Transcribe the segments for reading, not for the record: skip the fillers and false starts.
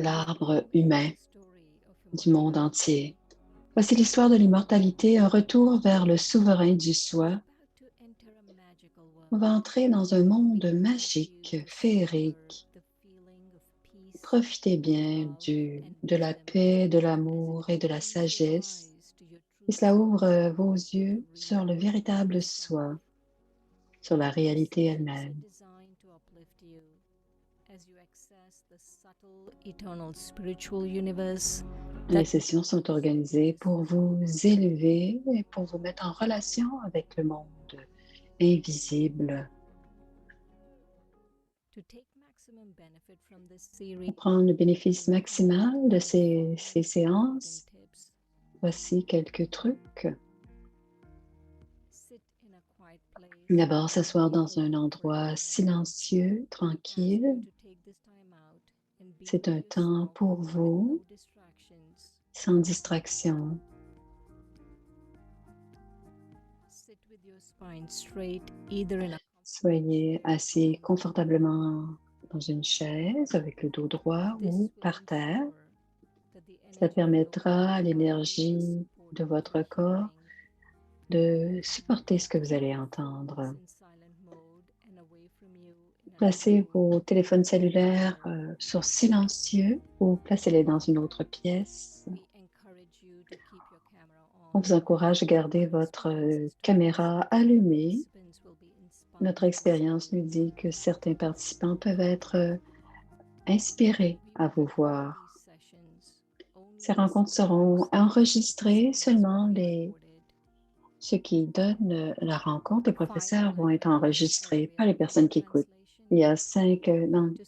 l'arbre humain du monde entier. Voici l'histoire de l'immortalité, un retour vers le souverain du soi. On va entrer dans un monde magique, féerique. Profitez bien de la paix, de l'amour et de la sagesse. Et cela ouvre vos yeux sur le véritable soi, sur la réalité elle-même. Les sessions sont organisées pour vous élever et pour vous mettre en relation avec le monde invisible. Pour prendre le bénéfice maximal de ces séances, voici quelques trucs. D'abord, s'asseoir dans un endroit silencieux, tranquille. C'est un temps pour vous, sans distraction. Soyez assis confortablement dans une chaise avec le dos droit ou par terre. Ça permettra à l'énergie de votre corps de supporter ce que vous allez entendre. Placez vos téléphones cellulaires sur silencieux ou placez-les dans une autre pièce. On vous encourage à garder votre caméra allumée. Notre expérience nous dit que certains participants peuvent être inspirés à vous voir. Ces rencontres seront enregistrées, seulement ceux qui donnent la rencontre, les professeurs vont être enregistrés, pas les personnes qui écoutent. Il y a 5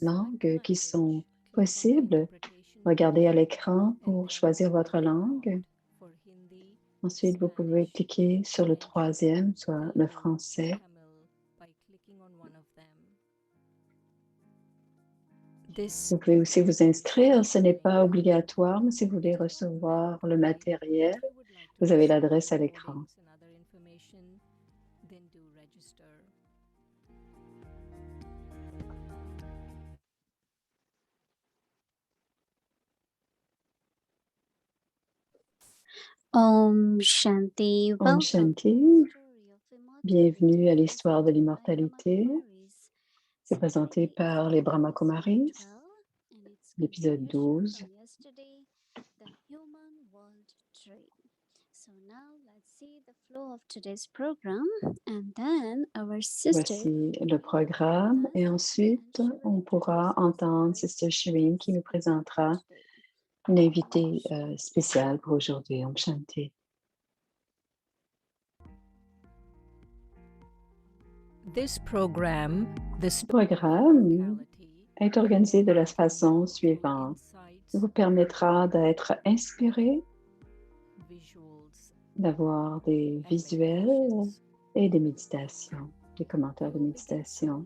langues qui sont possibles. Regardez à l'écran pour choisir votre langue. Ensuite, vous pouvez cliquer sur le troisième, soit le français. Vous pouvez aussi vous inscrire. Ce n'est pas obligatoire, mais si vous voulez recevoir le matériel, vous avez l'adresse à l'écran. Om Shanti. Om Shanti. Bienvenue à l'histoire de l'immortalité. C'est présenté par les Brahma Kumaris, l'épisode 12. Voici le programme et ensuite on pourra entendre Sister Shireen qui nous présentera une invitée spéciale pour aujourd'hui. Om Shanti. Ce programme est organisé de la façon suivante. Il vous permettra d'être inspiré, d'avoir des visuels et des méditations, des commentaires de méditation.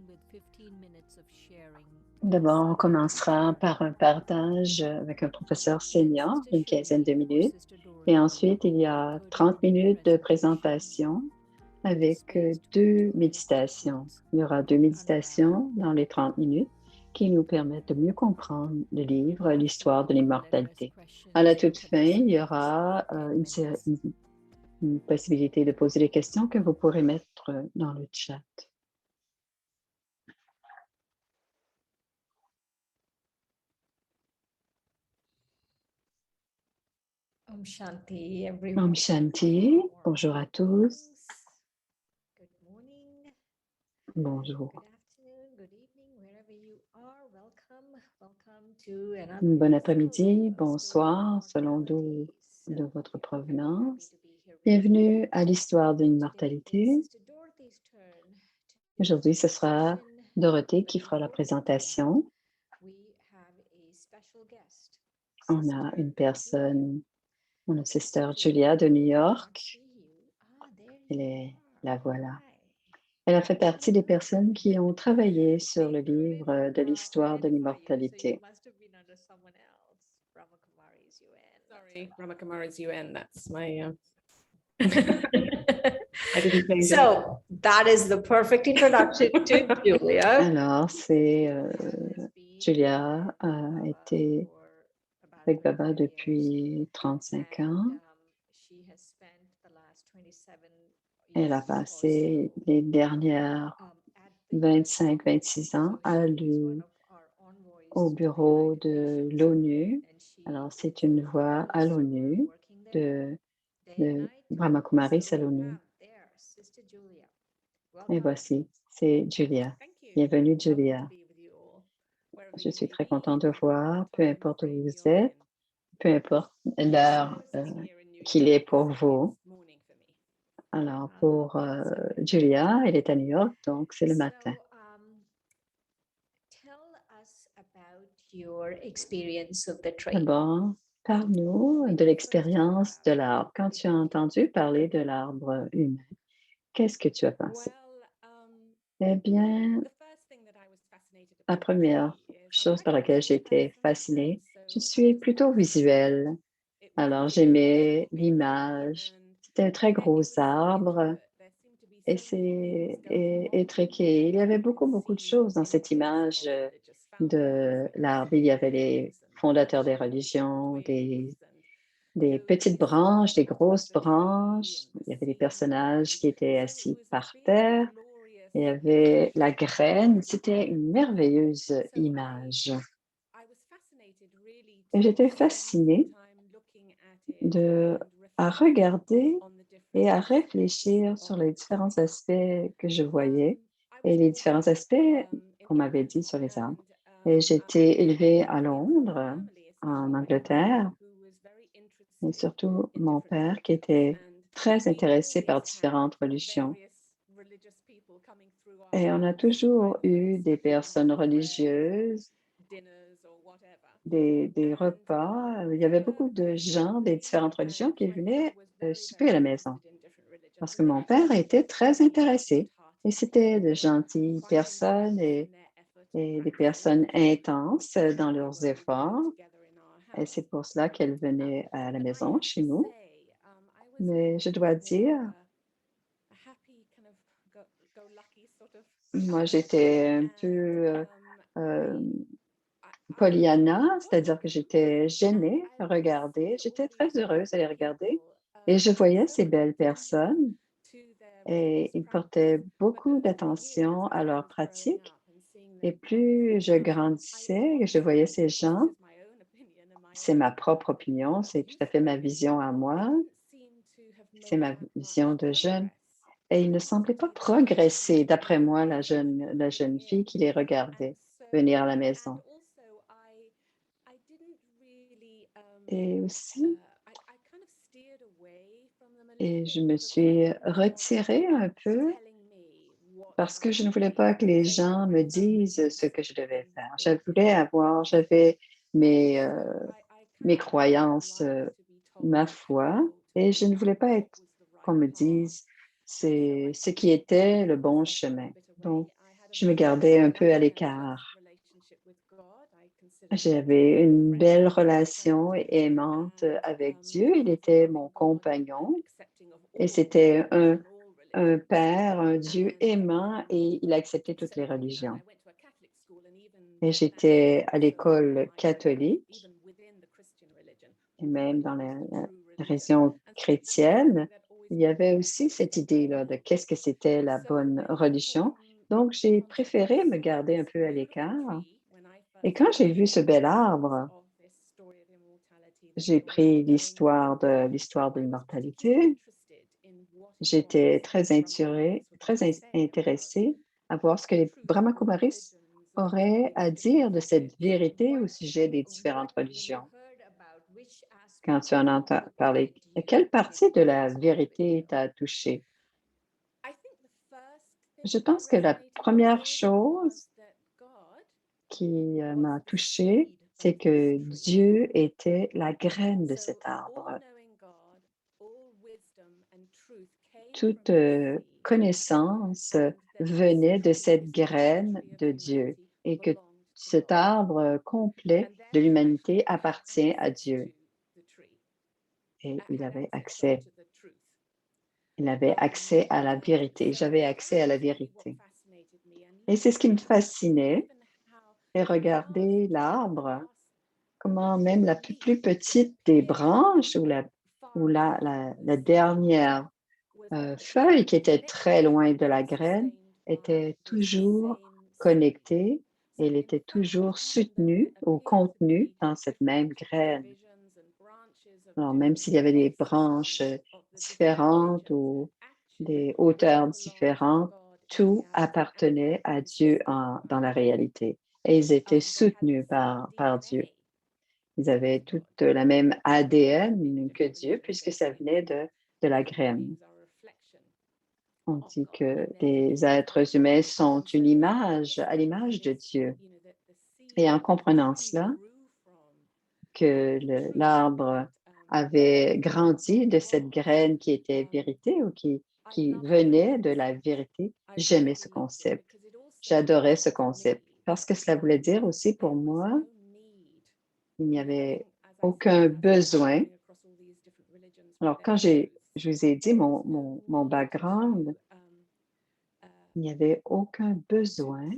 D'abord, on commencera par un partage avec un professeur senior, une quinzaine de minutes. Et ensuite, il y a 30 minutes de présentation avec 2 méditations. Il y aura 2 méditations dans les 30 minutes qui nous permettent de mieux comprendre le livre, l'histoire de l'immortalité. À la toute fin, il y aura une possibilité de poser des questions que vous pourrez mettre dans le chat. Om Shanti, everyone. Om Shanti, bonjour à tous. Good morning. Bonjour. Good afternoon, good evening, wherever you are. Welcome to another. Bon après-midi, bonsoir, selon d'où de votre provenance. Bienvenue à l'histoire de l'immortalité. Aujourd'hui, ce sera Dorothée qui fera la présentation. On a une personne, mon Sister Julia de New York. La voilà. Elle a fait partie des personnes qui ont travaillé sur le livre de l'histoire de l'immortalité. Sorry, Brahma Kumari's UN. That's my. I didn't say so. That is the perfect introduction to Julia. Alors, Julia a été avec Baba years, depuis 35 and ans. she has spent the last 27 Elle a years or passé so les dernières at the UN 25-26 office. ans So à she is one of our au envoys to the bureau United de Nations, l'ONU. and Alors, she c'est is a une voix à follower l'ONU working there de, day and de night. Brahma So Kumaris à we l'ONU. have there Sister Julia. Et Welcome. voici, c'est Julia. Thank you. Bienvenue, Lovely to Julia. be with you all, wherever Je you suis may très be contente de and whatever voir, peu time importe où frame vous you're êtes, in. peu importe l'heure Sitting here in New qu'il York, est pour vous. it's morning for me. Alors, pour Julia, elle est à New York, donc c'est le matin. Tell us about your experience of the tree. D'abord, parle-nous de l'expérience de l'arbre. Quand tu as entendu parler de l'arbre humain, qu'est-ce que tu as pensé? Eh bien, The first thing that I was fascinated la about the première tree is I'm chose quite par a laquelle j'ai visual été person, fascinée, so je I suis was plutôt fascinated. visuelle. It was Alors, big, j'aimais it was big, l'image. and C'était un très gros it was so arbre intricate. There seemed to be et so many things c'est going on. étriqué. Il y avait You beaucoup, could beaucoup de see choses dans the cette influence image of religious founders, de you could l'arbre. Il see y avait les kings and fondateurs des nations and religions, twins and des petites yogis branches, des sitting on top of grosses the tree branches. and the Il y avait des seeds, personnages qui étaient so it assis was par big, terre. glorious, Il y avait la graine. C'était spectacular. une merveilleuse And so image. I was fascinated really Et to j'étais spend some fascinée time looking at it de, and à reflect regarder on the different et à aspects réfléchir sur of les it. différents aspects que je voyais I was et les born différents aspects in qu'on m'avait England, dit sur les arbres. and Et j'ai été élevée à came from a Londres, family, en especially my mother, Angleterre, who was very et interested surtout in mon different père qui religions, était and très we intéressé par always had différentes religions. various religious people coming through our Et on a house, toujours either eu des stopping personnes for bread or religieuses, dinners or whatever. des And repas. Il y they avait were beaucoup de very gens des lovely, différentes religions and qui my father venaient was very, souper à very la maison. interested in different religions, Parce and que they mon were père était très very intéressé. Et good-hearted. c'était de They were gentilles quite personnes intense in their effort at et des practicing personnes religion intenses dans when we leurs were all gathered efforts. together in our Et house. c'est pour cela qu'elle venait à la But I maison have chez to nous. say, I was Mais je always dois more dire, of a happy kind of go-lucky sort of moi, child, j'étais un peu and euh, I Pollyanna, wasn't c'est-à-dire que j'étais and gênée I à would regarder. see all J'étais très these heureuse à les regarder people et je being voyais so ces belles attentive personnes to their et religious ils practice. portaient But beaucoup over the years, d'attention as à I leurs was growing pratiques. up and seeing Et them come plus je through, I grandissais, je voyais observed, ces of course, this gens. is my own opinion and my C'est own ma propre opinion, c'est tout à fait ma viewpoint, vision à they moi, didn't seem to have c'est made ma that vision much de jeune. progress. Et il ne They semblait pas wanted to kind progresser, of d'après be moi, with la everything jeune in. fille qui les And regardait so, venir à la and maison. also, I didn't really, Et aussi, I kind of steered away from them a little et bit je me because I suis didn't want retirée un others peu telling me what parce que je ne voulais my pas que les favorite gens me disent ce beliefs que je devais faire. would be. J'avais And mes, so I kind mes of didn't croyances, like to be ma told foi, how to et je ne do voulais pas what être was the qu'on right me path. dise And so I c'est ce kind qui of était le kept bon myself a chemin. little bit away. Donc, I had a je me very gardais un peu à loving and close l'écart. relationship with God. I considered him to be J'avais a une friend belle and teacher, relation aimante and avec Dieu. Il he was a était mon loving God and compagnon accepting of et all c'était believers and all un religions. père, un Dieu And aimant et il acceptait so, toutes les you know, and religions. I went to a Catholic school, and even Et that j'étais showed à some l'école idea of, catholique even within the Christian religion, et of même dans what is the true la religion. région And so that was something chrétienne, that always il y kind of avait aussi cette fascinated idée-là de me. qu'est-ce que c'était la So bonne when I religion. came Donc, in j'ai contact with préféré me garder un science, peu when à I looked at the l'écart. tree, when I Et first quand j'ai vu learned ce the bel essence arbre, of this story of immortality that j'ai we all have pris going through, l'histoire de I was particularly l'immortalité. interested in what it was J'étais that très Brahma Kumaris were going to say about intéressée à voir ce que the les truth of Brahma all Kumaris religions and auraient all à the different dire de cette facets. vérité au sujet des What différentes when you religions. heard about which Quand aspect tu of en entends parler, immortality quelle did partie de it la resonate with vérité you? t'a touché? I think the first Je thing that pense que la resonated première with chose was that God qui was m'a the touchée, seed of c'est this que tree. Dieu était la graine de So cet arbre. all-knowing God, all wisdom and truth came from Toute this seed, connaissance and that this venait de tree, cette this whole graine tree of de Dieu humanity, et que belonged to cet God. arbre complet And de therefore I l'humanité had appartient à access Dieu. to the tree. Et I had access, sorry, to the truth. il avait accès à la And vérité. so J'avais that accès à la was really what vérité. fascinated me. And Et c'est ce qui looking me at it, and fascinait. even how Et the last regarder tree, the l'arbre, last comment même la plus petite des branches ou la dernière feuille qui était très loin de la graine était toujours connectée. Elle était toujours soutenue ou contenue dans cette même graine. Alors, même s'il y avait des branches différentes ou des hauteurs différentes, tout appartenait à Dieu dans la réalité. Et ils étaient soutenus par Dieu. Ils avaient toute la même ADN que Dieu, puisque ça venait de la graine. On dit que les êtres humains sont une image, à l'image de Dieu. Et en comprenant cela, que l'arbre avait grandi de cette graine qui était vérité ou qui venait de la vérité, j'aimais ce concept. J'adorais ce concept parce que cela voulait dire aussi pour moi, il n'y avait aucun besoin. Alors, quand je vous ai dit mon background, il n'y avait aucun besoin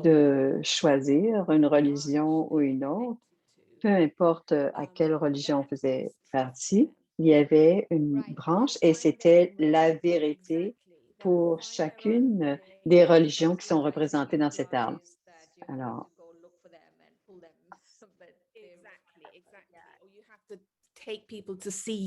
de choisir une religion ou une autre, peu importe à quelle religion on faisait partie, il y avait une branche et c'était la vérité pour chacune des religions qui sont représentées dans cet arbre. Alors,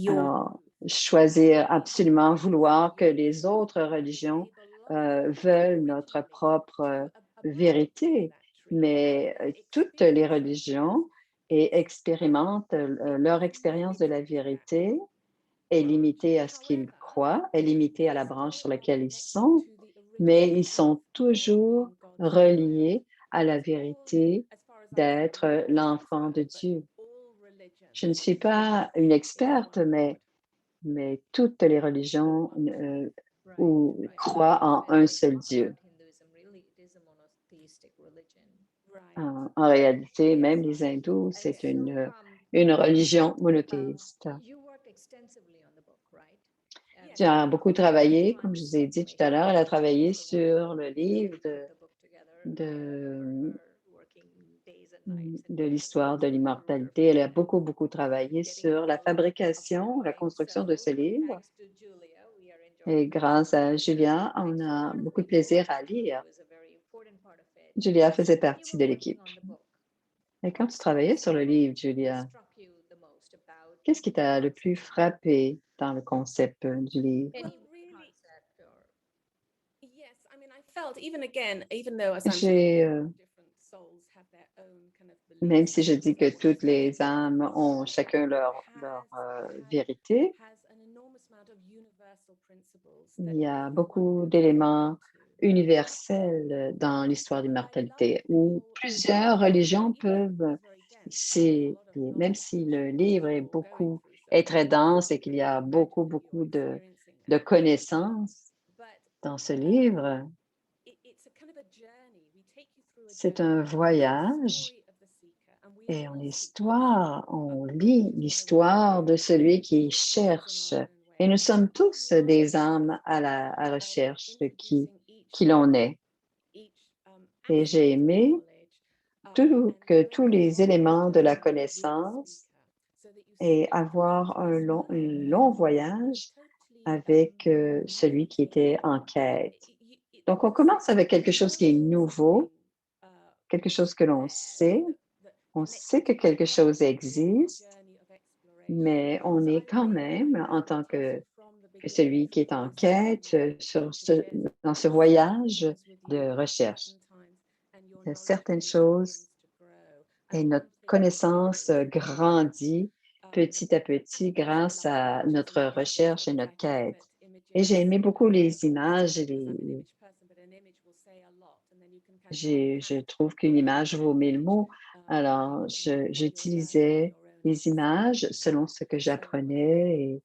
alors, choisir absolument, vouloir que les autres religions veulent notre propre vérité, mais toutes les religions expérimentent leur expérience de la vérité est limitée à ce qu'ils croient, est limitée à la branche sur laquelle ils sont, mais ils sont toujours reliés à la vérité d'être l'enfant de Dieu. Je ne suis pas une experte, mais toutes les religions croient en un seul Dieu. En réalité, même les hindous, c'est une religion monothéiste. Tu as beaucoup travaillé, comme je vous ai dit tout à l'heure, elle a travaillé sur le livre de, de l'histoire de l'immortalité. Elle a beaucoup, beaucoup travaillé sur la fabrication, la construction de ce livre. Et grâce à Julia, on a beaucoup de plaisir à lire. Julia faisait partie de l'équipe. Et quand tu travaillais sur le livre, Julia, qu'est-ce qui t'a le plus frappé dans le concept du livre? J'ai, même si je dis que toutes les âmes ont chacun leur vérité, il y a beaucoup d'éléments universels dans l'histoire de l'immortalité où plusieurs religions peuvent, même si le livre est très dense et qu'il y a beaucoup, beaucoup de connaissances dans ce livre, c'est un voyage et on lit l'histoire de celui qui cherche. Et nous sommes tous des âmes à la recherche de qui l'on est. Et j'ai aimé que tous les éléments de la connaissance et avoir un long voyage avec celui qui était en quête. Donc, on commence avec quelque chose qui est nouveau, quelque chose que l'on sait. On sait que quelque chose existe, mais on est quand même, en tant que celui qui est en quête, dans ce voyage de recherche. Il y a certaines choses et notre connaissance grandit petit à petit grâce à notre recherche et notre quête. Et j'ai aimé beaucoup les images. Je trouve qu'une image vaut mille mots. Alors, j'utilisais les images selon ce que j'apprenais.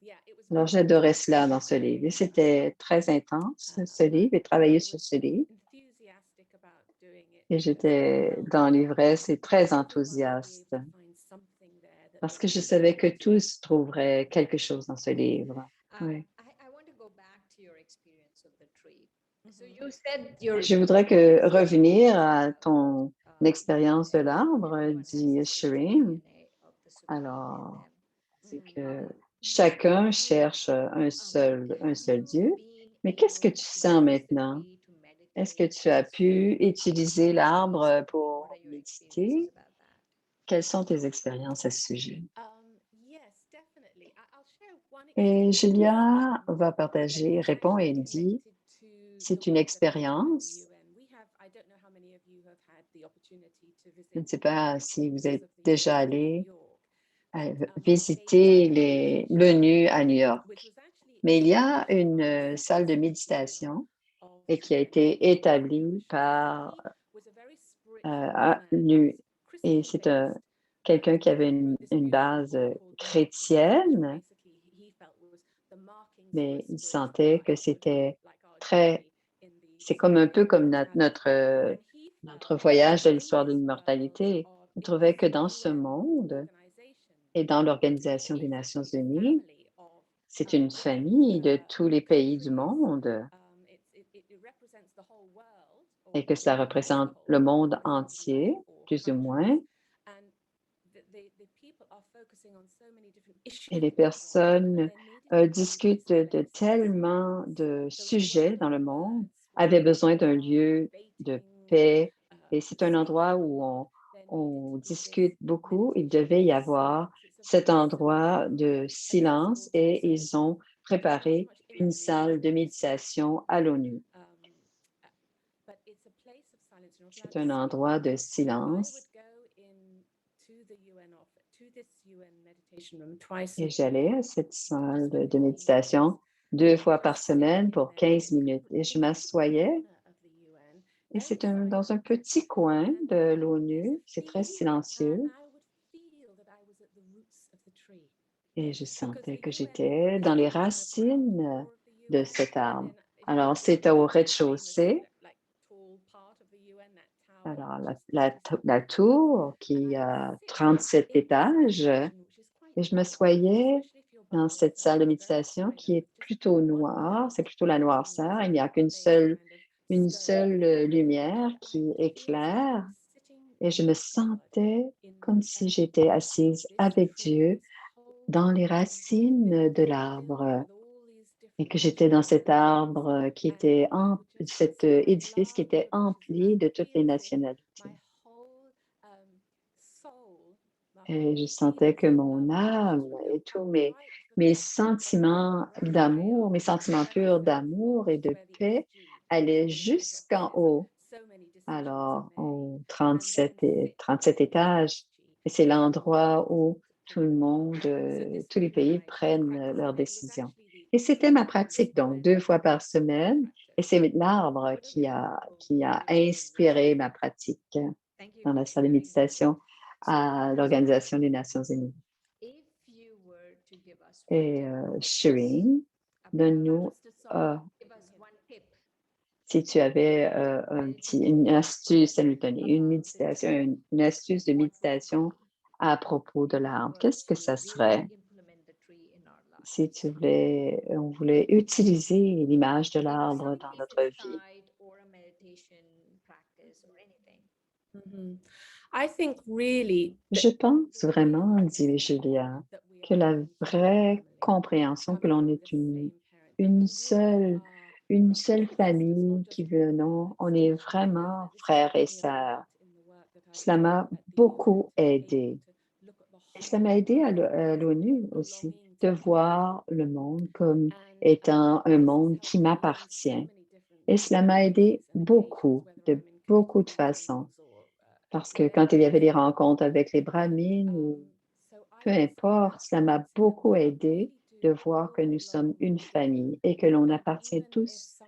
Alors, j'adorais cela dans ce livre. Et c'était très intense, ce livre, et travailler sur ce livre. Et j'étais dans l'ivresse et très enthousiaste parce que je savais que tous trouveraient quelque chose dans ce livre. Oui. you said your Je voudrais revenir à ton expérience de l'arbre, dit Shireen. Alors, c'est que chacun cherche un seul Dieu. Mais qu'est-ce que tu sens maintenant? Est-ce que tu as pu utiliser l'arbre pour méditer? Quelles sont tes expériences à ce sujet? Yes, definitely. I'll share one Et experience Julia va partager, that's répond et actually elle dit, connected to the c'est une work that we do at the expérience. UN. I don't know how many of you have had the opportunity to Je ne visit sais the pas si vous headquarters êtes of the déjà UN in New allé York, but visiter a l'ONU à New York. which was actually Mais il y a established une by the salle de Secretary méditation of et qui a UN. été établie par He was a very spiritual man. He nu- was et Christian c'est based. quelqu'un qui avait He wrote this une beautiful base book called Markings, which chrétienne, basically he felt was the markings for a mais il spiritual sentait que life, sort of c'était like our très, journey in the c'est comme un peu comme immortality. And he notre felt voyage de that in l'histoire de this world l'immortalité. of Il in trouvait que the dans ce UN monde organization, et dans l'Organisation there des is Nations actually a Unies, family of c'est une famille de tous les pays du countries. monde It represents the whole world, et or que cela when I say the représente whole le world, monde it represents entier, 94 plus ou moins. countries. And the people are focusing on so many different Et issues les in that world, but personnes there needed to be this discutent de place. tellement de There was a sujets world dans of le monde, words where avaient besoin people d'un are lieu de debating, paix. Et c'est un endroit seeking the où Lord. There needed on to be this discute beaucoup. Il meditation devait y avoir silence. It's a cet very endroit simple, de silence accessible et ils space. ont Doesn't have too préparé much une imagery salle de because it's méditation à l'ONU. uh, but it's a place of silence. You're not allowed C'est to un speak. endroit de And I would silence. go in to the UN office, to this UN meditation room twice a Et week j'allais à cette for salle just over de 15 minutes. méditation And deux I would fois par just sit semaine in pour there. 15 And minutes. Et je in a little m'assoyais. corner of the UN, Et very c'est dans un silent, petit coin and de there's a l'ONU. C'est très tree, and silencieux. I would feel that I was at the roots of the tree. Et je Because sentais the que UN j'étais is dans les on the ground racines floor of the de UN, cet and arbre. then if you Alors, look at c'était the au famous rez-de-chaussée. like tall part of the UN, that tower, Alors, which is just beside la the door, tour and qui I would a sit 37 in this étages. meditation, which is quite Et je me dark, m'assoyais especially if your dans Bible is cette salle de very méditation qui silent, est with just plutôt one noire. C'est light plutôt la hitting this noirceur. Il n'y a clay kind of une stone, seule lumière and qui it was like I éclaire. was sitting Et je me with God sentais in comme the si earth, j'étais assise this avec tree, Dieu this whole dans les building racines de filled l'arbre with all these et different que j'étais dans cet nationalities, arbre and I would just cet see my édifice qui blood, était which is I empli would de toutes les feel as if nationalités. my whole soul, my Et je whole sentais feelings que of mon love âme just went et up tous right to the mes top sentiments where I d'amour, are, mes sentiments where I purs felt d'amour et force, de where the paix energy allaient was, because jusqu'en there's haut, so many decisions are alors made, aux and then 37 fixed étages. energy Et c'est is what l'endroit où holds tout the le world. monde, So this tous was les pays my prennent practice, leurs and it was décisions. actually Et the c'était ma tree of the pratique, donc UN deux fois that par inspired my semaine. Et practice. c'est I l'arbre wouldn't be able qui to a do it again. inspiré ma pratique Thank you dans for la salle de sharing that. méditation So, à l'Organisation des Nations Unies. if you were to give us one Et tip Shireen, donne-nous, give us one tip si tu avais une astuce à nous donner, une About the méditation, tree, une astuce de what would it méditation be à propos de if we l'arbre, were qu'est-ce que to ça really serait implement the tree in our si lives? tu on voulait utiliser l'image de Maybe l'arbre some dans peace notre vie? inside or a meditation practice or anything. mhm. I think really Je pense the real vraiment, dit understanding Julia, that we que are la one vraie family, compréhension que coming l'on from est the same parent, that une we really seule, are une seule brothers. It's not famille qui just venons, on words. est And I know vraiment that this has frères et helped me a sœurs. lot in the work that I Cela do m'a at the UN, beaucoup to be able aidé. to look at the Et cela m'a whole aidé world à as l'ONU aussi, belonging de to me. voir le monde comme And étant un this has monde helped qui me in so m'appartient. many different Et cela m'a aidé ways and occasions, beaucoup, whether de I'm in beaucoup de community façons. meetings or Parce que quand il y wherever it avait des is that I rencontres go. avec les Brahmines ou So I peu would say importe, that's cela m'a that beaucoup we aidé really de do voir que all nous sommes belong une together. famille et que l'on And appartient even if tous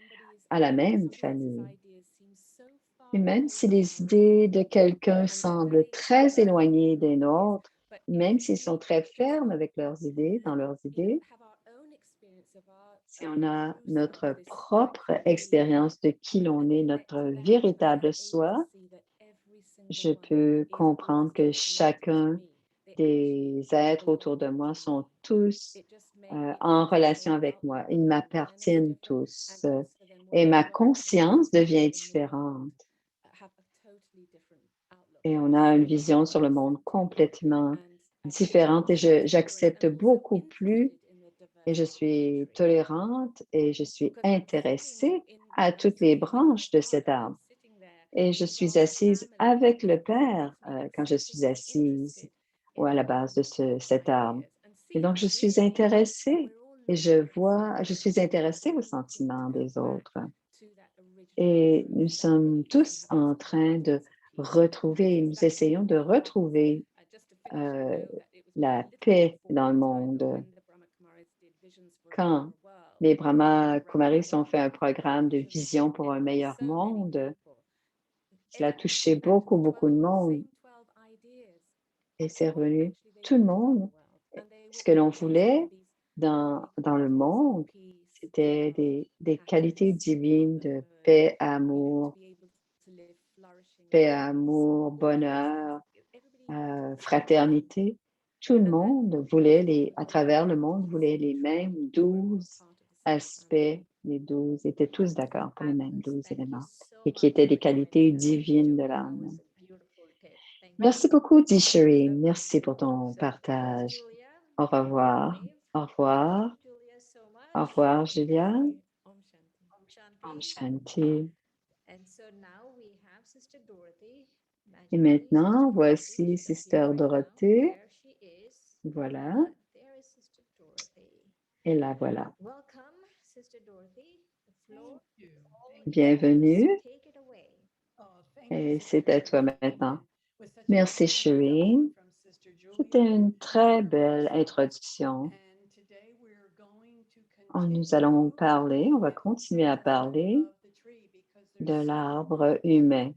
à la même some people's famille. ideas seem so Et far même away si from les ours, idées de quelqu'un and they're semblent very très firm in éloignées their des ideas, nôtres, but if même s'ils sont we très just fermes avec leurs idées, dans leurs idées, have our own experience of our si on a true self, notre this like propre who we are, expérience de qui l'on and est, connect notre to that, I am véritable able to soi, see that every single je one peux is comprendre always que connected to chacun me. They actually des êtres autour de belong moi to me. sont tous It just may be that en they relation came avec out moi. with Ils an awareness m'appartiennent different, and tous. as for then et ma conscience devient différente. Et on a une vision sur le monde complètement différente et j'accepte beaucoup plus et je suis tolérante et je suis intéressée à toutes les branches de cet arbre. Et je suis assise avec le Père quand je suis assise ou à la base de cet arbre. Et donc, je suis intéressée et je suis intéressée aux sentiments des autres. Et nous sommes tous en train de retrouver, nous essayons de retrouver euh, la paix dans le monde. Quand les Brahma Kumaris ont fait un programme de vision pour un meilleur monde, cela a touché beaucoup, beaucoup de monde et c'est revenu tout le monde. Ce que l'on voulait dans le monde, c'était des qualités divines de paix, amour, bonheur, fraternité. Tout le monde voulait à travers le monde, voulait les mêmes 12 aspects. Les 12 étaient tous d'accord pour les mêmes 12 éléments et qui étaient des qualités divines de l'âme. Merci beaucoup, Dishireen. Merci pour ton partage. Au revoir. Au revoir. Au revoir, Julia. Om Shanti. Et maintenant, voici Sister Dorothée. Voilà. Et la voilà. Bienvenue. Et c'est à toi maintenant. Merci, Shireen. C'était une très belle introduction. Nous allons parler, on va continuer à parler de l'arbre humain.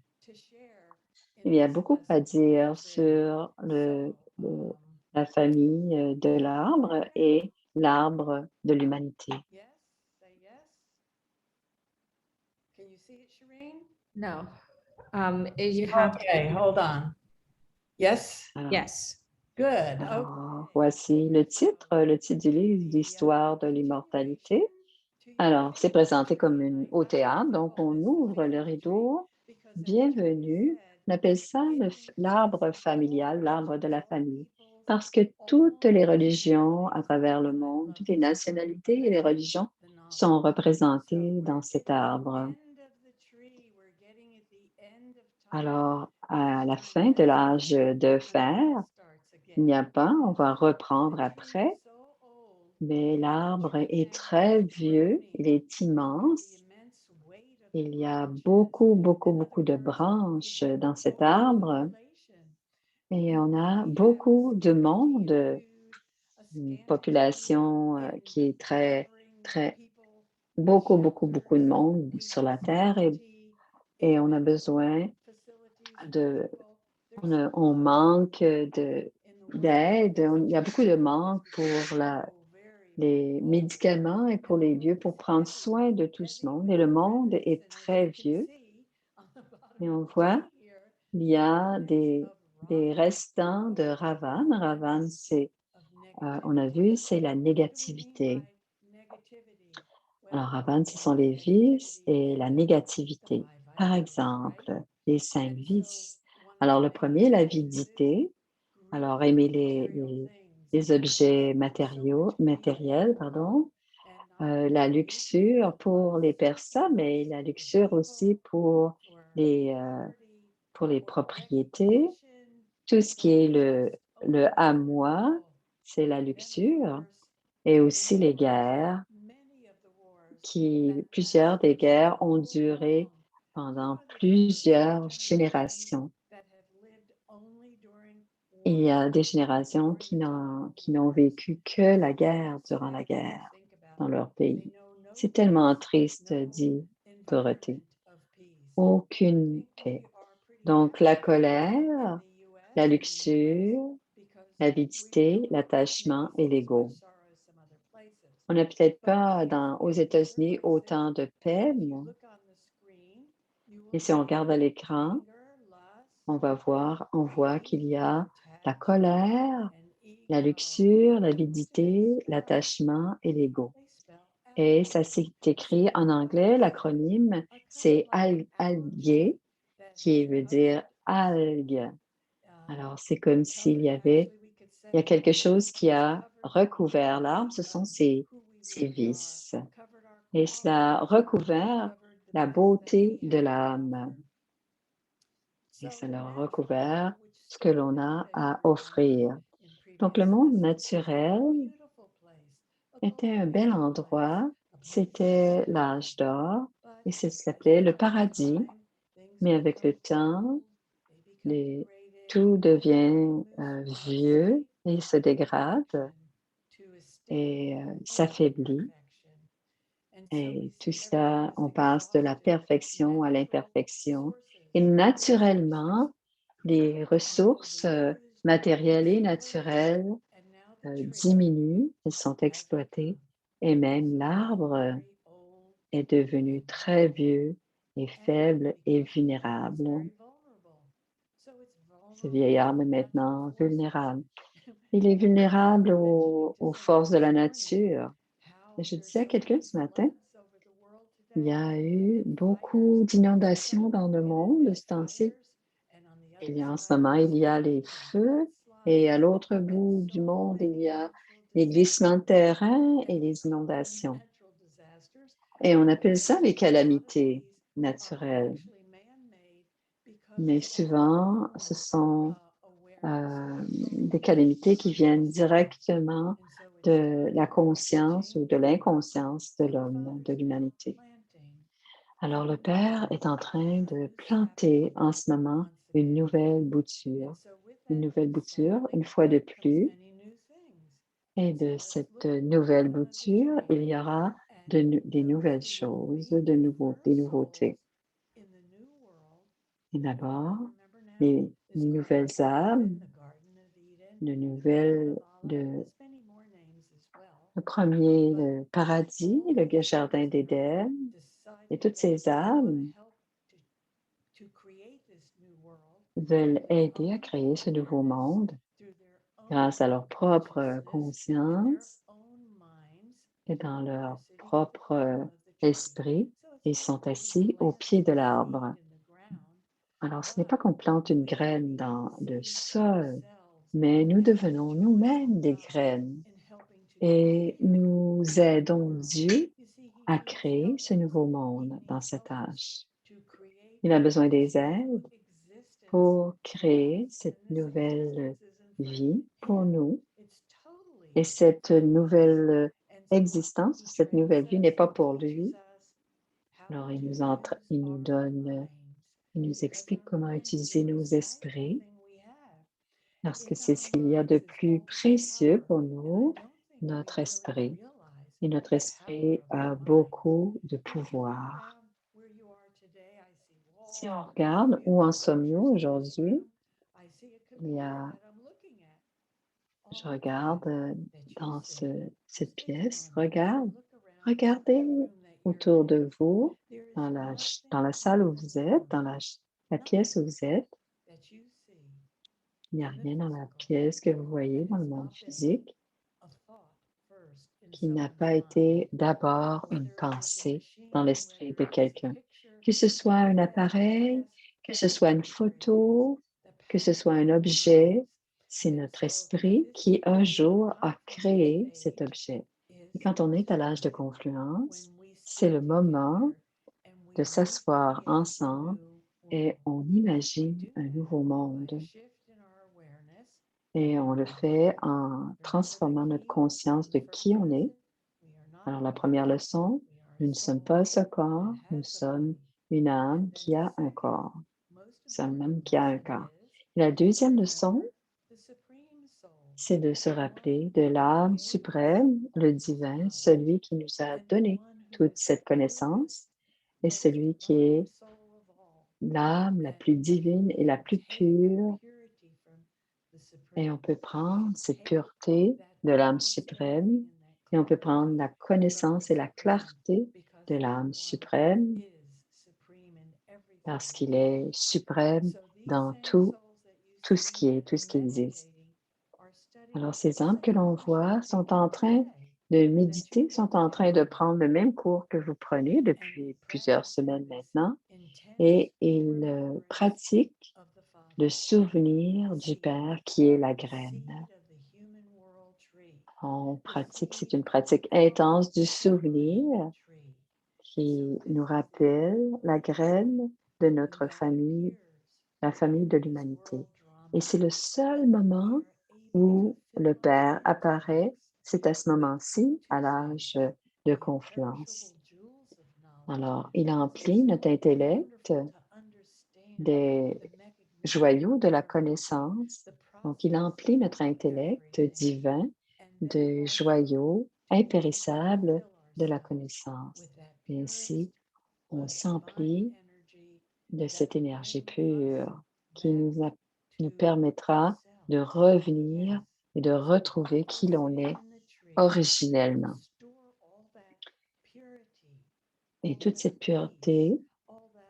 Il y a beaucoup à dire sur la famille de l'arbre et l'arbre de l'humanité. No. You have Okay, hold on. Yes? Alors, Yes. Good. alors, voici le titre du livre d'Histoire de l'immortalité. Alors, c'est présenté comme au théâtre, donc on ouvre le rideau. Bienvenue. On appelle ça l'arbre familial, l'arbre de la famille, parce que toutes les religions à travers le monde, toutes les nationalités et les religions sont représentées dans cet arbre. Alors, à la fin de l'âge de fer, il n'y a pas, on va reprendre après, mais l'arbre est très vieux, il est immense. Il y a beaucoup, beaucoup, beaucoup de branches dans cet arbre et on a beaucoup de monde, une population qui est très, très, beaucoup, beaucoup, beaucoup de monde sur la Terre et on a besoin on manque d'aide. Il y a beaucoup de manque pour les médicaments et pour les lieux pour prendre soin de tout ce monde. Et le monde est très vieux. Et on voit, il y a des restants de Ravan. Ravan, on a vu, c'est la négativité. Alors, Ravan, ce sont les vices et la négativité. Par exemple, les 5 vices. Alors, le premier, l'avidité. Alors, aimer les objets matériels, pardon. La luxure pour les personnes, mais la luxure aussi pour les propriétés. Tout ce qui est le à moi, c'est la luxure. Et aussi les guerres, plusieurs des guerres ont duré pendant plusieurs générations. Il y a des générations qui n'ont vécu que la guerre durant la guerre dans leur pays. C'est tellement triste, dit Dorothée. Aucune paix. Donc, la colère, la luxure, l'avidité, l'attachement et l'ego. On n'a peut-être pas aux États-Unis autant de peine. Et si on regarde à l'écran, on voit qu'il y a la colère, la luxure, l'avidité, l'attachement et l'ego. Et ça s'est écrit en anglais, l'acronyme, c'est algae, qui veut dire algue. Alors, c'est comme s'il y avait, il y a quelque chose qui a recouvert l'arbre, ce sont ses vis. Et cela a recouvert la beauté de l'âme. Et cela a recouvert ce que l'on a à offrir. Donc, le monde naturel était un bel endroit. C'était l'âge d'or et ça s'appelait le paradis. Mais avec le temps, tout devient vieux et se dégrade et s'affaiblit. Et tout ça, on passe de la perfection à l'imperfection. Et naturellement, les ressources matérielles et naturelles diminuent, elles sont exploitées. Et même l'arbre est devenu très vieux et faible et vulnérable. Ce vieil arbre est maintenant vulnérable. Il est vulnérable aux forces de la nature. Et je disais à quelqu'un ce matin, il y a eu beaucoup d'inondations dans le monde ce temps-ci. En ce moment, il y a les feux et à l'autre bout du monde, il y a les glissements de terrain et les inondations. Et on appelle ça les calamités naturelles. Mais souvent, ce sont des calamités qui viennent directement de la conscience ou de l'inconscience de l'homme, de l'humanité. Alors, le Père est en train de planter en ce moment une nouvelle bouture, une fois de plus. Et de cette nouvelle bouture, il y aura des nouvelles choses, des nouveautés. Et d'abord, les nouvelles âmes, le premier, le paradis, le jardin d'Éden, et toutes ces âmes veulent aider à créer ce nouveau monde grâce à leur propre conscience et dans leur propre esprit. Ils sont assis au pied de l'arbre. Alors, ce n'est pas qu'on plante une graine dans le sol, mais nous devenons nous-mêmes des graines et nous aidons Dieu à créer ce nouveau monde dans cet âge. Il a besoin des aides pour créer cette nouvelle vie pour nous. Et cette nouvelle existence, cette nouvelle vie n'est pas pour lui. Alors, il nous donne, il nous explique comment utiliser nos esprits, parce que c'est ce qu'il y a de plus précieux pour nous, notre esprit. Et notre esprit a beaucoup de pouvoir. Si on regarde où en sommes-nous aujourd'hui, je regarde dans cette pièce, regardez autour de vous, dans la salle où vous êtes, dans la pièce où vous êtes. Il n'y a rien dans la pièce que vous voyez dans le monde physique qui n'a pas été d'abord une pensée dans l'esprit de quelqu'un. Que ce soit un appareil, que ce soit une photo, que ce soit un objet, c'est notre esprit qui un jour a créé cet objet. Et quand on est à l'âge de confluence, c'est le moment de s'asseoir ensemble et on imagine un nouveau monde. Et on le fait en transformant notre conscience de qui on est. Alors, la première leçon, nous ne sommes pas ce corps, nous sommes une âme qui a un corps. Nous sommes un âme qui a un corps. Et la deuxième leçon, c'est de se rappeler de l'âme suprême, le divin, celui qui nous a donné toute cette connaissance et celui qui est l'âme la plus divine et la plus pure. Et on peut prendre cette pureté de l'âme suprême et on peut prendre la connaissance et la clarté de l'âme suprême parce qu'il est suprême dans tout ce qui est, tout ce qui existe. Alors, ces âmes que l'on voit sont en train de méditer sont en train de prendre le même cours que vous prenez depuis plusieurs semaines maintenant et ils pratiquent le souvenir du Père qui est la graine. On pratique, c'est une pratique intense du souvenir qui nous rappelle la graine de notre famille, la famille de l'humanité. Et c'est le seul moment où le Père apparaît, c'est à ce moment-ci, à l'âge de confluence. Alors, il emplit notre intellect des joyaux de la connaissance. Donc, il emplit notre intellect divin de joyaux impérissables de la connaissance. Et ainsi, on s'emplit de cette énergie pure qui nous permettra de revenir et de retrouver qui l'on est originellement. Et toute cette pureté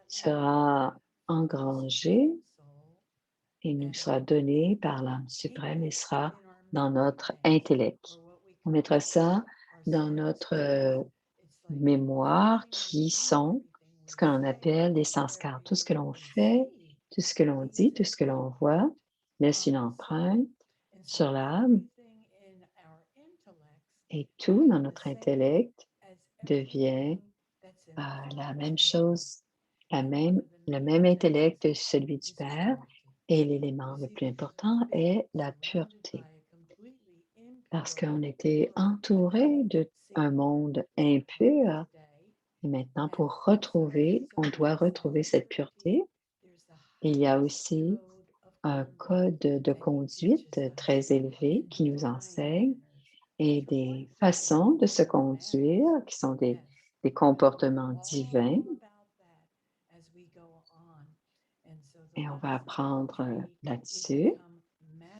sera engrangée et nous sera donnée par l'âme suprême et sera dans notre intellect. On mettra ça dans notre mémoire qui sont ce que l'on appelle les sanskars. Tout ce que l'on fait, tout ce que l'on dit, tout ce que l'on voit laisse une empreinte sur l'âme et tout dans notre intellect devient la même chose, le même intellect que celui du Père et l'élément le plus important est la pureté. Parce qu'on était entouré d'un monde impur et maintenant pour retrouver, on doit retrouver cette pureté. Il y a aussi un code de conduite très élevé qui nous enseigne et des façons de se conduire qui sont des comportements divins. Et on va apprendre là-dessus.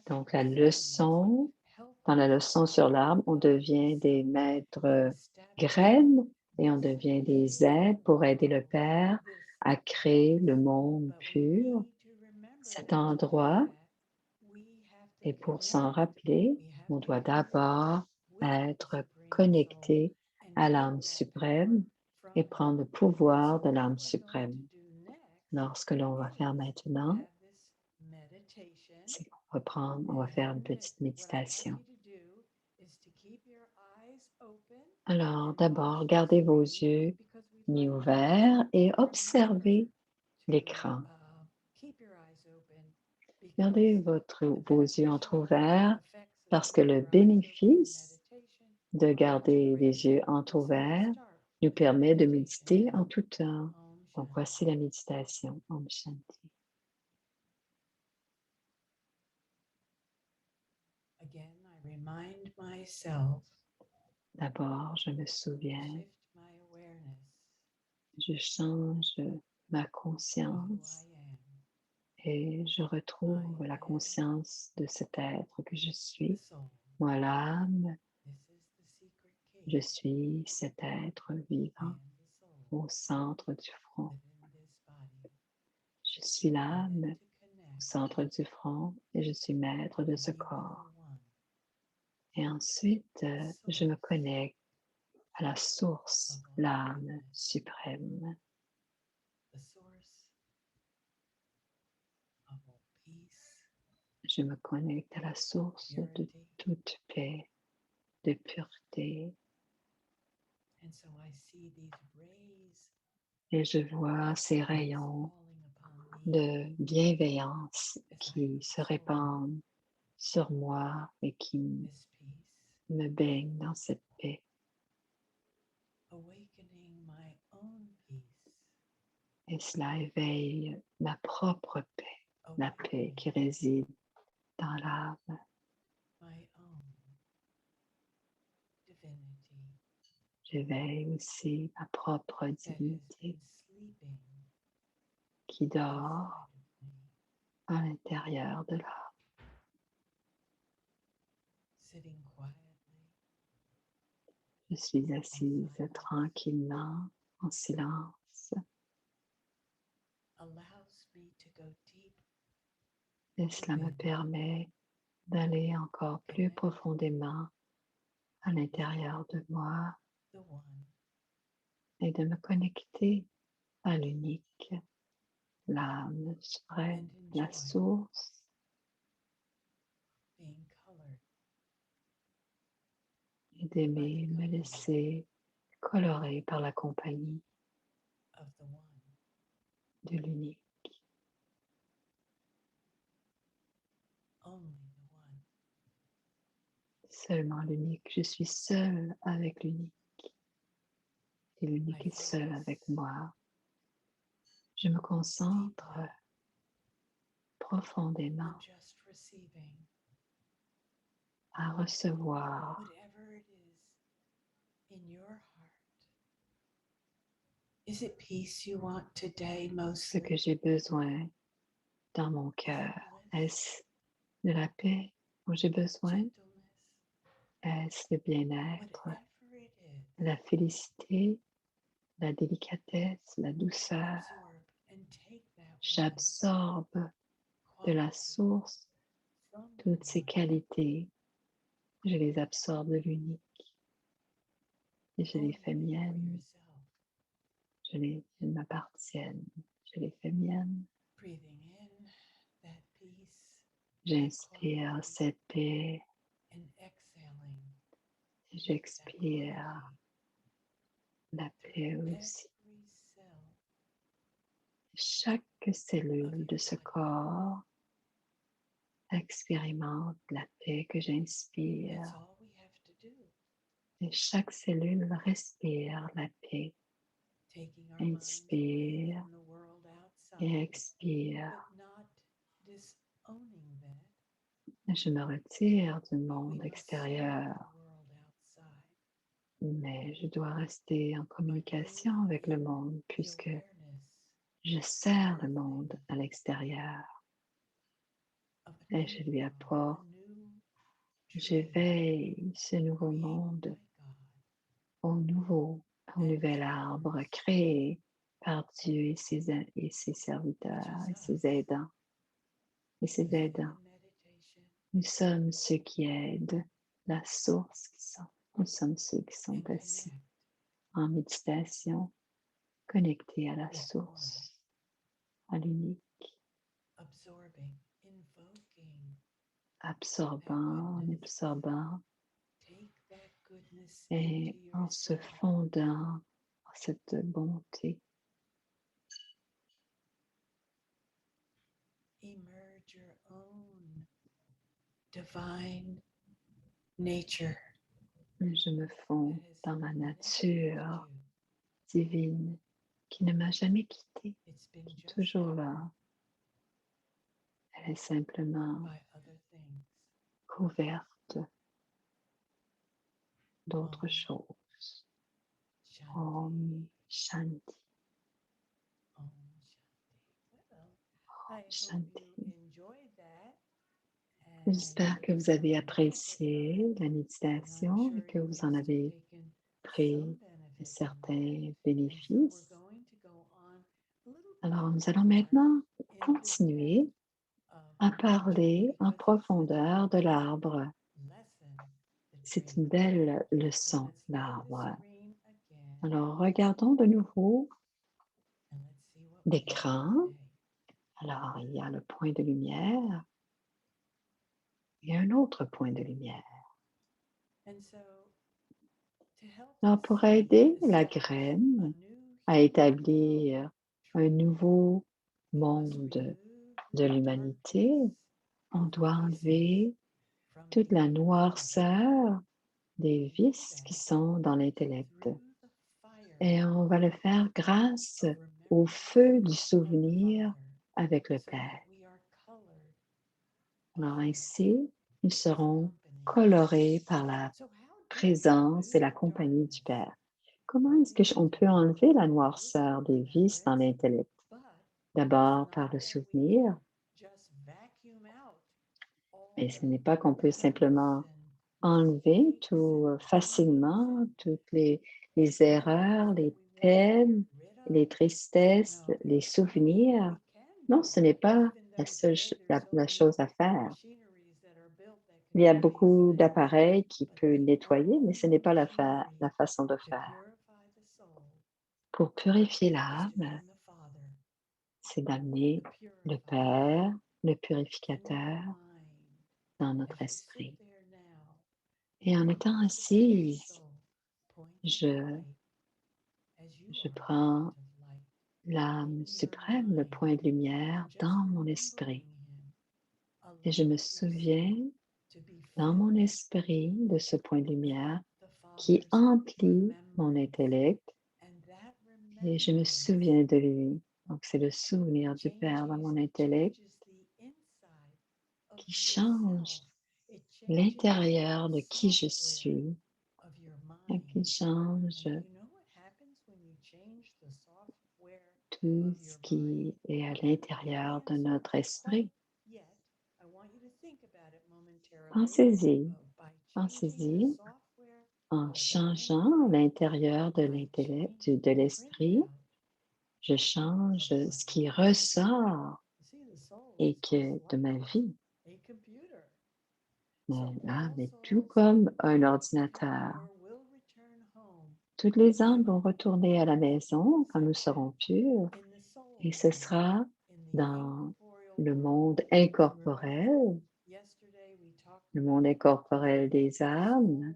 Donc, dans la leçon sur l'arbre, on devient des maîtres graines et on devient des aides pour aider le Père à créer le monde pur. Cet endroit, et pour s'en rappeler, on doit d'abord être connecté à l'âme suprême et prendre le pouvoir de l'âme suprême. Alors, ce que l'on va faire maintenant, c'est on va faire une petite méditation. Alors, d'abord, gardez vos yeux mi-ouverts et observez l'écran. Gardez vos yeux entrouverts parce que le bénéfice de garder les yeux entrouverts nous permet de méditer en tout temps. Donc, voici la méditation. Om Shanti. D'abord, je me souviens, je change ma conscience et je retrouve la conscience de cet être que je suis. Moi, l'âme, je suis cet être vivant au centre du front. Je suis l'âme au centre du front et je suis maître de ce corps. Et ensuite, je me connecte à la source, l'âme suprême. Je me connecte à la source de toute paix, de pureté. Et je vois ces rayons de bienveillance qui se répandent sur moi et qui me baignent dans cette paix. Et cela éveille ma propre paix, la paix qui réside dans l'âme. J'éveille aussi ma propre divinité qui dort à l'intérieur de l'âme. Je suis assise tranquillement, en silence. Et cela me permet d'aller encore plus profondément à l'intérieur de moi the one, et de me connecter à l'unique, l'âme suprême, and la enjoy source, being colored et d'aimer me laisser colorer par la compagnie of the one, de l'unique, only the one. seulement l'unique. Je suis seule avec l'unique et l'unique I est seul focus avec moi. Je me concentre deeply profondément on just receiving à recevoir whatever it is in your heart. Is it peace you want today ce mostly? que j'ai besoin dans mon cœur. Est-ce de la paix dont j'ai besoin? Gentleness, Est-ce le bien-être, whatever it is, la félicité, la délicatesse, la douceur? absorb and take that one J'absorbe de la quality source from the toutes ces one qualités. Je les absorbe de l'unique et je les owning fais it for miennes. yourself, Elles m'appartiennent. Je les fais miennes. breathing in that peace, that J'inspire quality, cette paix and exhaling et that j'expire quality la through paix every aussi. cell Chaque of cellule your de ce body. corps expérimente la paix que j'inspire That's all we have to do. et chaque cellule respire la paix, Taking our minds away inspire from the world et outside, expire. but not disowning that. Je me retire du But we monde must serve extérieur, the world outside mais je dois rester en by communication bringing avec le in monde the puisque awareness je sers le monde à l'extérieur of a et new je lui world, apporte, a new j'éveille ce nouveau created monde by God. au nouvel arbre créé par Dieu et ses serviteurs et ses aidants. Et ses Sitting aidants. in meditation Nous sommes ceux qui aident la source qui sont. Nous sommes ceux qui sont and assis connect en méditation, connectés à la with the one, source, à l'unique, absorbing, invoking absorbant, en absorbant take that goodness et into en se yourself. fondant en cette bonté. Emerge your own divine nature Je me fonds that dans ma has never nature left you. divine qui ne m'a jamais quittée, It's been qui est just toujours covered là. Elle est simplement by other things. couverte d'autres Om choses. Shanti. Om Shanti. Om Shanti. Well, I hope Shanti. you enjoyed that. J'espère que vous avez apprécié la méditation et que vous en avez pris certains bénéfices. Alors, nous allons maintenant continuer à parler en profondeur de l'arbre. C'est une belle leçon, l'arbre. Alors, regardons de nouveau l'écran. Alors, il y a le point de lumière et un autre point de lumière. Alors, pour aider la graine à établir un nouveau monde de l'humanité, on doit enlever toute la noirceur des vices qui sont dans l'intellect. Et on va le faire grâce au feu du souvenir avec le Père. Alors ainsi, nous serons colorés par la présence et la compagnie du Père. Comment est-ce qu'on peut enlever la noirceur des vices dans l'intellect? D'abord par le souvenir, et ce n'est pas qu'on peut simplement enlever tout facilement toutes les erreurs, les peines, les tristesses, les souvenirs. Non, ce n'est pas la chose à faire. Il y a beaucoup d'appareils qui peuvent nettoyer, mais ce n'est pas la façon de faire. Pour purifier l'âme, c'est d'amener le Père, le purificateur, dans notre esprit. Et en étant assise, je prends l'âme suprême, le point de lumière, dans mon esprit. Et je me souviens dans mon esprit de ce point de lumière qui emplit mon intellect et je me souviens de lui. Donc, c'est le souvenir du Père dans mon intellect qui change l'intérieur de qui je suis et qui change tout ce qui est à l'intérieur de notre esprit. Pensez-y, pensez-y en changeant l'intérieur de l'intellect, de l'esprit, je change ce qui ressort et que de ma vie. Mais l'âme est tout comme un ordinateur. Toutes les âmes vont retourner à la maison quand nous serons purs et ce sera dans le monde incorporel des âmes.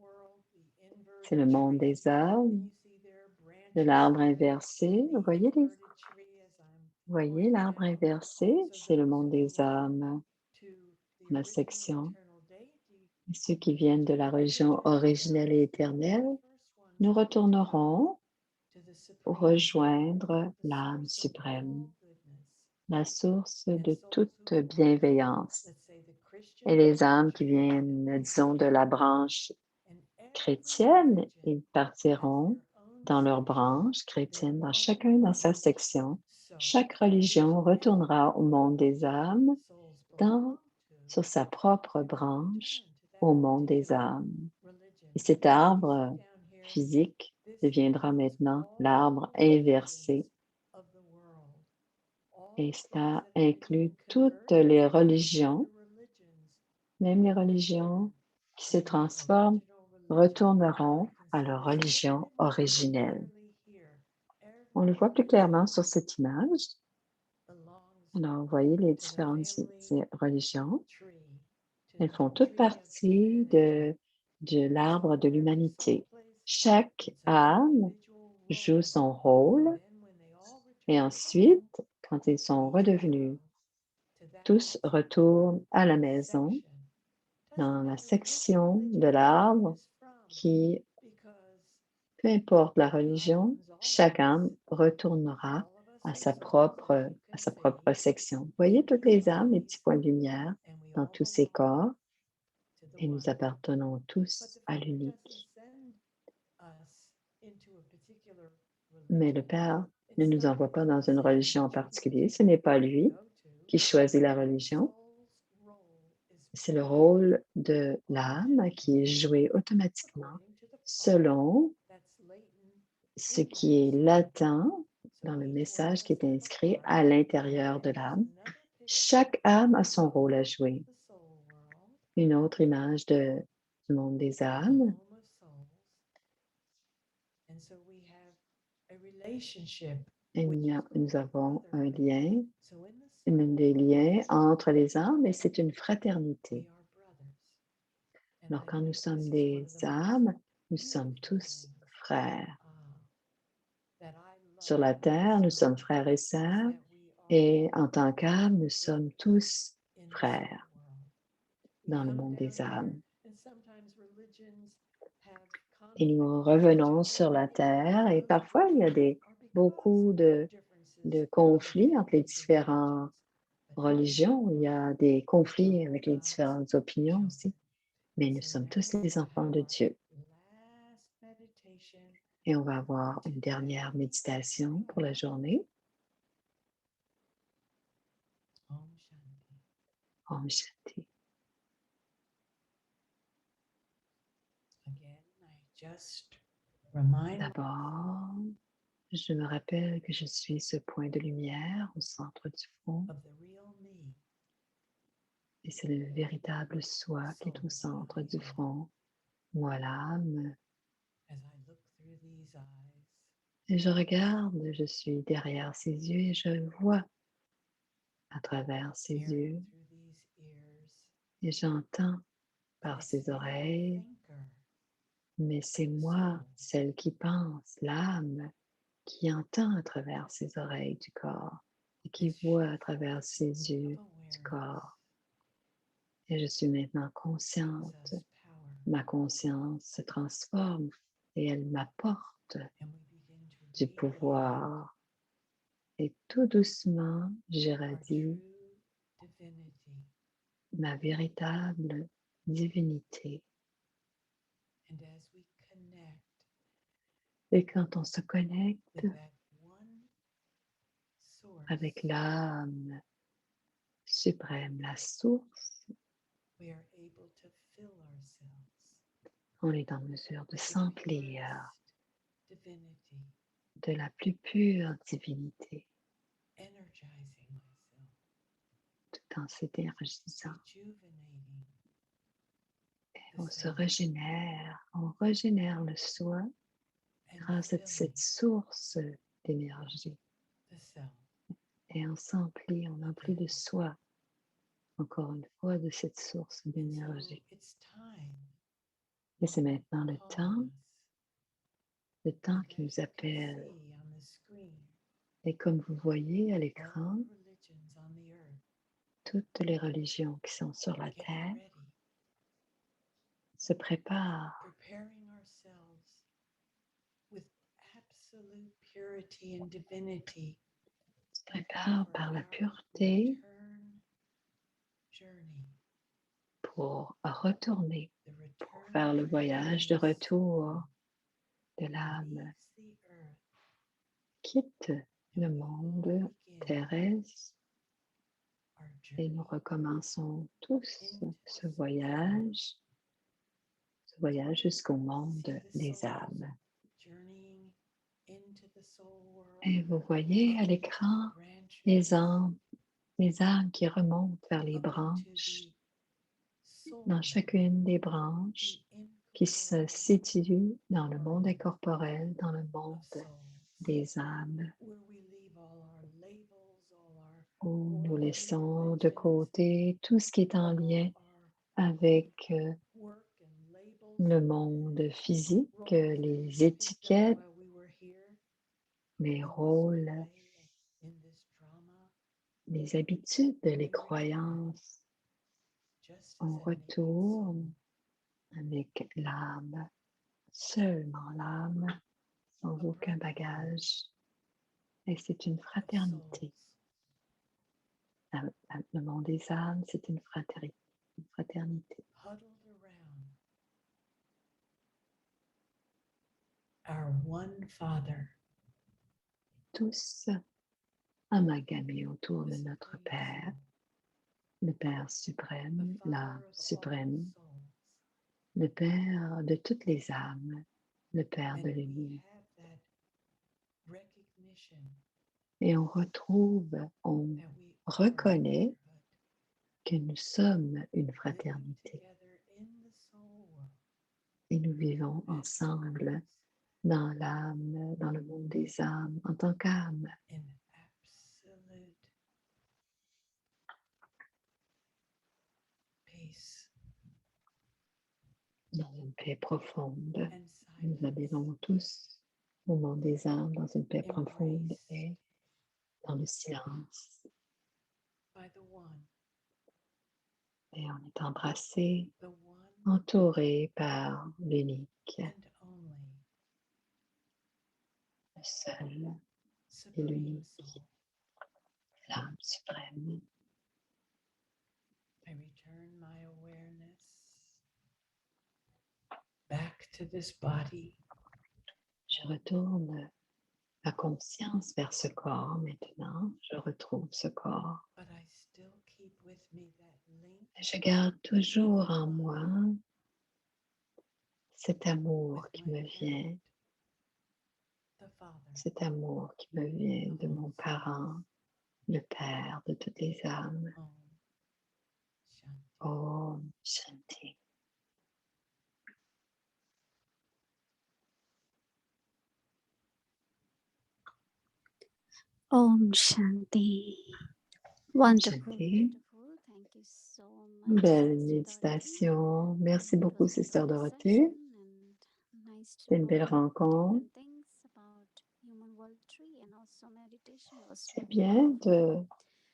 C'est le monde des âmes, de l'arbre inversé. Vous voyez l'arbre inversé, c'est le monde des âmes, la section. Et ceux qui viennent de la religion originelle et éternelle, nous retournerons pour rejoindre l'âme suprême, la source de toute bienveillance. Et les âmes qui viennent, disons, de la branche chrétienne, ils partiront dans leur branche chrétienne, chacun dans sa section. Chaque religion retournera au monde des âmes sur sa propre branche au monde des âmes. Et cet arbre physique deviendra maintenant l'arbre inversé. Et cela inclut toutes les religions, même les religions qui se transforment, retourneront à leur religion originelle. On le voit plus clairement sur cette image. Alors, vous voyez les différentes religions. Elles font toutes partie de l'arbre de l'humanité. Chaque âme joue son rôle et ensuite, quand ils sont redevenus, tous retournent à la maison dans la section de l'arbre qui, peu importe la religion, chaque âme retournera à sa propre section. Vous voyez toutes les âmes, les petits points de lumière dans tous ces corps et nous appartenons tous à l'unique. Mais le Père ne nous envoie pas dans une religion en particulier. Ce n'est pas lui qui choisit la religion. C'est le rôle de l'âme qui est joué automatiquement selon ce qui est latent dans le message qui est inscrit à l'intérieur de l'âme. Chaque âme a son rôle à jouer. Une autre image du monde des âmes. Et nous avons un lien, des liens entre les âmes et c'est une fraternité. Alors, quand nous sommes des âmes, nous sommes tous frères. Sur la terre, nous sommes frères et sœurs et en tant qu'âme, nous sommes tous frères dans le monde des âmes. Et nous revenons sur la terre et parfois, il y a beaucoup de conflits entre les différentes religions. Il y a des conflits avec les différentes opinions aussi. Mais nous sommes tous les enfants de Dieu. Et on va avoir une dernière méditation pour la journée. Om Shanti. D'abord, je me rappelle que je suis ce point de lumière au centre du front. Et Et c'est le véritable soi qui est au centre du front. Moi, l'âme. as I look through these eyes, Et je regarde, je suis derrière ses yeux et je vois à travers ses hearing yeux through these ears, et j'entends but par it's ses the oreilles, thinker, mais c'est the moi, soul, celle qui pense, l'âme, qui entend à travers ses oreilles du corps et qui this voit à shift travers ses yeux of du awareness corps. Et je suis maintenant gives consciente. us power, Ma conscience se transforme et elle m'apporte and we begin to du radiate pouvoir. Et tout doucement, our j'irradie true divinity. ma véritable divinité. And as we connect Et quand on se connecte with that one source, avec l'âme suprême, la source, we are able to fill ourselves on est en mesure de with the s'emplir purest divinity, de la plus pure divinité, energizing myself, tout en s'énergisant. rejuvenating the On se self, on régénère le soi and grâce à filling cette source d'énergie. the self. Et on s'emplit, on emplit le soi, encore une fois, de cette source And so d'énergie. it's time Et c'est maintenant calling us. le temps And qui as nous you can appelle. see on the screen, Et comme vous voyez à all l'écran, religions on the earth toutes les religions qui sont sur are la getting terre ready, se préparent, preparing ourselves with absolute purity and divinity se préparent for par la our pureté return journey, pour retourner, the pour return faire le journey voyage de when the retour de soul l'âme, leaves the earth quitte le and we monde all begin terrestre our et nous journey recommençons tous into ce the voyage jusqu'au monde see the des souls âmes. journeying into the soul world, Et vous voyez à up into the l'écran branches, les âmes qui remontent vers les up into branches, the soul, dans chacune des branches the qui se incorporeal situent dans le monde world incorporel, dans le of monde souls, des âmes, where we leave all our labels, all our où nous worldly laissons de religions, côté tout ce qui est en all lien our avec work and labels, le monde physique, roles that les we picked up étiquettes, while we were here les in this rôles, play, in this drama. les habitudes, les We return croyances. just On as a naked soul retourne avec l'âme, seulement l'âme, sans a aucun brotherhood bagage. Et c'est une of fraternité. La- Le monde des âmes, c'est une fraternité. huddled around our one Father, Tous amalgamés autour de this notre great Père, soul, le Père the suprême, Father l'âme of all suprême, souls. le Père de toutes les âmes, le Père And de we l'univers. have that recognition Et on retrouve, on that we are a reconnaît brotherhood, que nous sommes une living fraternité together in the soul world et nous vivons as ensemble souls dans l'âme, dans le monde des âmes, en tant qu'âme, in absolute peace dans une paix profonde. and Nous silence, habitons tous au monde des âmes dans une paix profonde embraced et dans le silence. by the one, Et on est embrassé, the one entouré par l'unique, and only le seul et Supreme l'unique, Soul. l'âme suprême. I return my awareness back to this body, Je retourne ma conscience vers ce corps maintenant. Je retrouve ce corps. but I still keep with me that link Je garde toujours en with moi cet amour qui my me vient, parent, the Father cet amour qui me vient of de all mon souls. parent, le Père de toutes les âmes. Om Shanti. Shanti. Om Shanti. Wonderful, Shanti. beautiful. Thank you so much, Belle Sister Dorothy. méditation. Merci It beaucoup, was a Sister great Dorothée. session and nice to C'est une know belle rencontre. different things about Human World Tree and also meditation was C'est very bien powerful.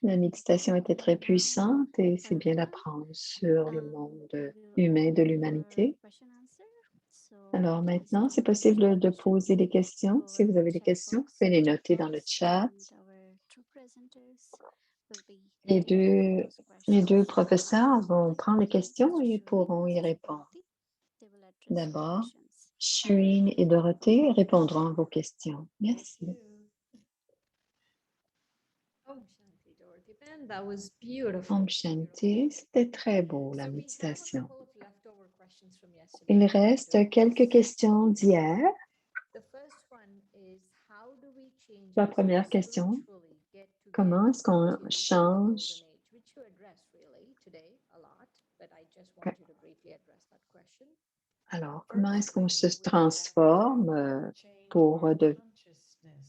La méditation était très Now, puissante et c'est bien welcome. d'apprendre sur le We monde will humain de open for l'humanité. question answer. So Alors please maintenant, c'est don't hesitate possible de to poser des questions. go Si in vous the avez des chat questions, vous box, pouvez les chat noter dans le box, chat. and our two presenters will be Les taking those deux questions. professeurs vont prendre les questions et Shireen pourront and y Sister répondre. Dorothy, they will address your D'abord, questions. Shireen et Dorothée répondront à vos questions. Merci. Thank you. Om Shanti, Dorothy Ben. That was beautiful. Om Shanti, c'était très beau la So we have a méditation. couple of leftover questions from yesterday. Il reste quelques questions d'hier. The first one is how do we change La as we première question, spiritually get to comment get est-ce qu'on into the change, golden age, which you addressed really today a lot, but I just want you to briefly address that question. alors, comment est-ce qu'on se transforme pour,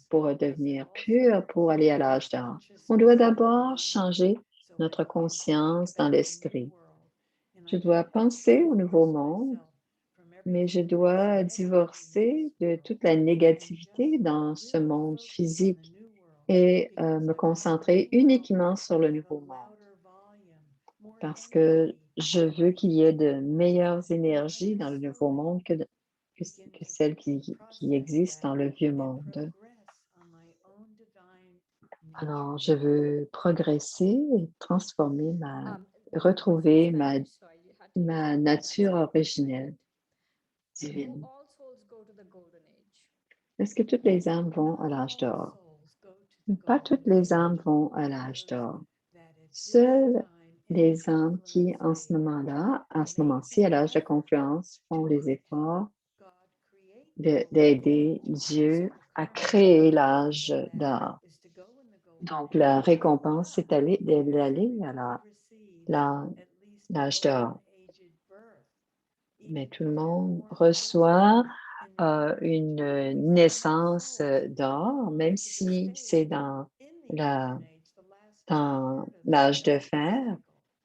pour devenir pur, pour aller à l'âge d'or? On doit d'abord changer notre conscience dans l'esprit. Je dois penser au nouveau monde, mais je dois divorcer de toute la négativité dans ce monde physique et me concentrer uniquement sur le nouveau monde. Parce que je veux qu'il y ait de meilleures énergies dans le nouveau monde que celles qui existent dans le vieux monde. Alors, je veux progresser et transformer retrouver ma nature originelle, divine. Do all souls go to the golden age? Est-ce que toutes les âmes vont à l'âge d'or? Pas toutes les âmes vont à l'âge d'or. Seules les âmes qui, en ce moment-ci, à l'âge de confluence, font les efforts d'aider Dieu à créer l'âge d'or. Donc, la récompense, c'est d'aller à l'âge d'or. Mais tout le monde reçoit une naissance d'or, même si c'est dans l'âge de fer,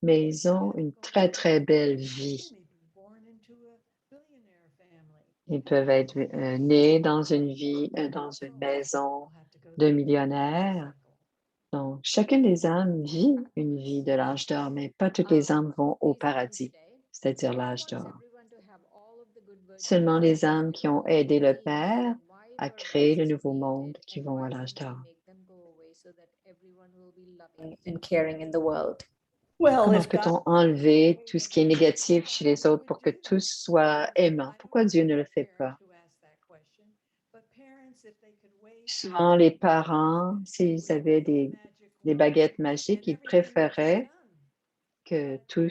mais ils ont une très, très belle vie. Ils peuvent être nés dans dans une maison de millionnaire. Donc, chacune des âmes vit une vie de l'âge d'or, mais pas toutes les âmes vont au paradis, c'est-à-dire l'âge d'or. Seulement les âmes qui ont aidé le Père à créer le nouveau monde qui vont à l'âge d'or. And caring in the world. Well, Comment if God peut-on enlever tout ce qui est négatif chez les autres pour que tous soient aimants? Pourquoi Dieu ne le fait pas? Souvent, les parents, s'ils avaient des baguettes magiques, ils préféraient que tout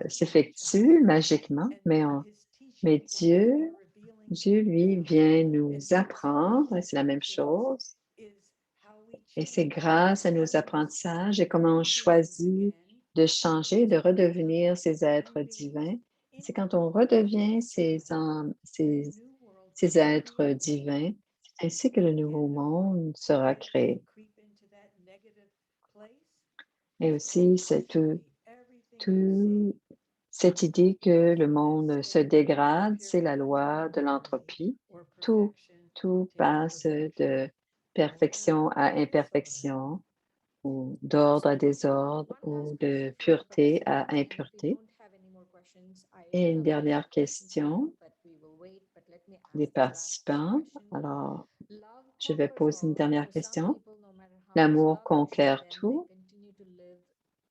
s'effectue magiquement, mais Dieu, lui, vient nous apprendre, et c'est la même chose, et c'est grâce à nos apprentissages et comment on choisit de changer, de redevenir ces êtres divins. C'est quand on redevient ces êtres divins, c'est ainsi que le nouveau monde sera créé. Et aussi, c'est tout cette idée que le monde se dégrade, c'est la loi de l'entropie. Tout passe de perfection à imperfection, ou d'ordre à désordre, ou de pureté à impureté. Et une dernière question des participants. Alors, je vais poser une dernière question. L'amour conquiert tout,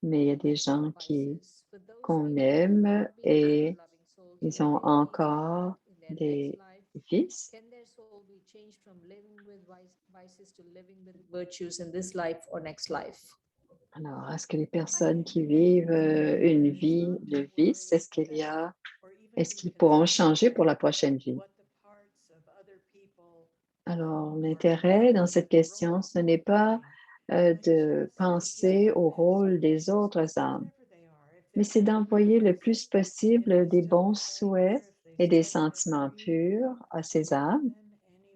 mais il y a des gens qu'on aime et ils ont encore des vices. Can their soul be changed from living with vices to living with virtues in this life or next life? Alors, est-ce que les personnes qui vivent une vie de vice, est-ce qu'ils pourront changer pour la prochaine vie? Alors, l'intérêt dans cette question, ce n'est pas de penser au rôle des autres âmes. mais c'est d'envoyer le plus possible des bons souhaits et des sentiments purs à ces âmes.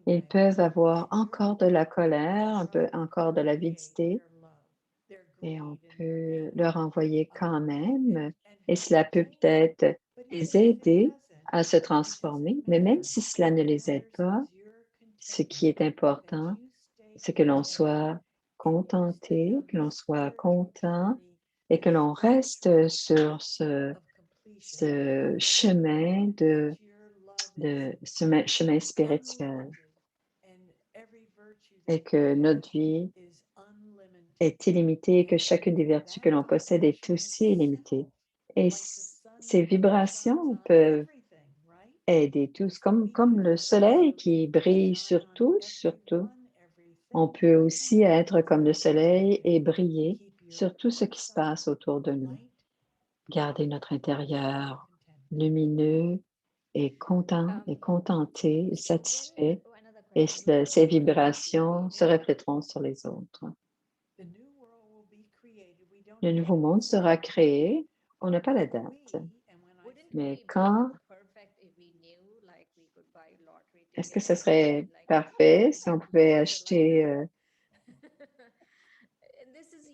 Ils peuvent avoir encore de la colère, un peu encore de l'avidité, et on peut leur envoyer quand même, et cela peut peut-être les aider à se transformer, mais même si cela ne les aide pas, ce qui est important, c'est que l'on soit contenté, que l'on soit content et que l'on reste sur ce chemin chemin spirituel et que notre vie est illimitée et que chacune des vertus que l'on possède est aussi illimitée. Et ces vibrations peuvent aider tous, comme le soleil qui brille sur tous, surtout. On peut aussi être comme le soleil et briller sur tout ce qui se passe autour de nous. Garder notre intérieur lumineux et content et contenté et satisfait, et ces vibrations se reflèteront sur les autres. Le nouveau monde sera créé. On n'a pas la date, mais quand est-ce que ce serait parfait si on pouvait acheter,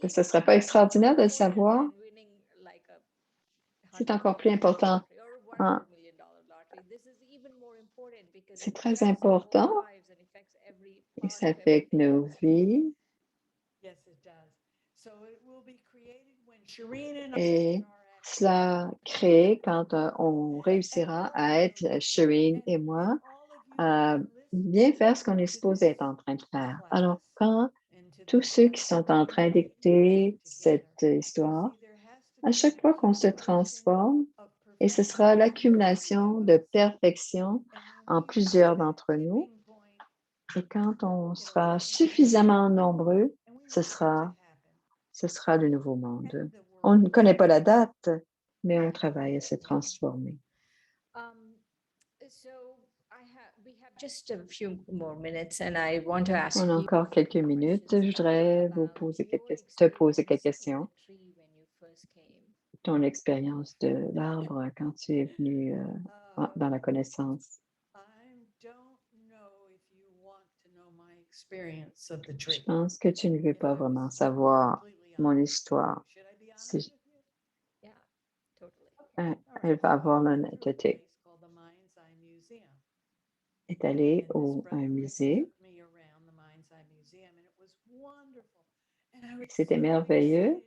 que ce ne serait pas extraordinaire de le savoir? C'est encore plus important. Hein, c'est très important et ça affecte nos vies et cela crée quand on réussira à être, Shireen et moi, à bien faire ce qu'on est supposé être en train de faire. Alors, quand tous ceux qui sont en train d'écouter cette histoire, à chaque fois qu'on se transforme, et ce sera l'accumulation de perfection en plusieurs d'entre nous, et quand on sera suffisamment nombreux, ce sera le nouveau monde. On ne connaît pas la date, mais on travaille à se transformer. On a encore quelques minutes. Je voudrais te poser quelques questions. Ton expérience de l'arbre quand tu es venu dans la connaissance. Je pense que tu ne veux pas vraiment savoir mon histoire. Si, elle va avoir l'honnêteté. Est allée à un musée. C'était merveilleux.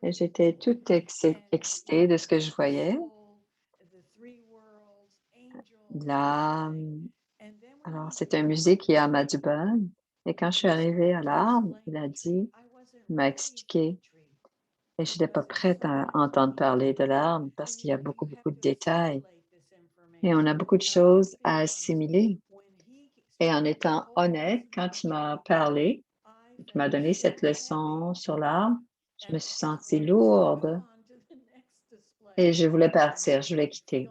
Et j'étais toute excitée de ce que je voyais. Là, alors, c'est un musée qui est à Madubon. Et quand je suis arrivée à l'arbre, il m'a expliqué. Et je n'étais pas prête à entendre parler de l'arbre parce qu'il y a beaucoup, beaucoup de détails. Et on a beaucoup de choses à assimiler. Et en étant honnête, quand il m'a parlé, qu'il m'a donné cette leçon sur l'arbre, je me suis sentie lourde et je voulais partir, je voulais quitter.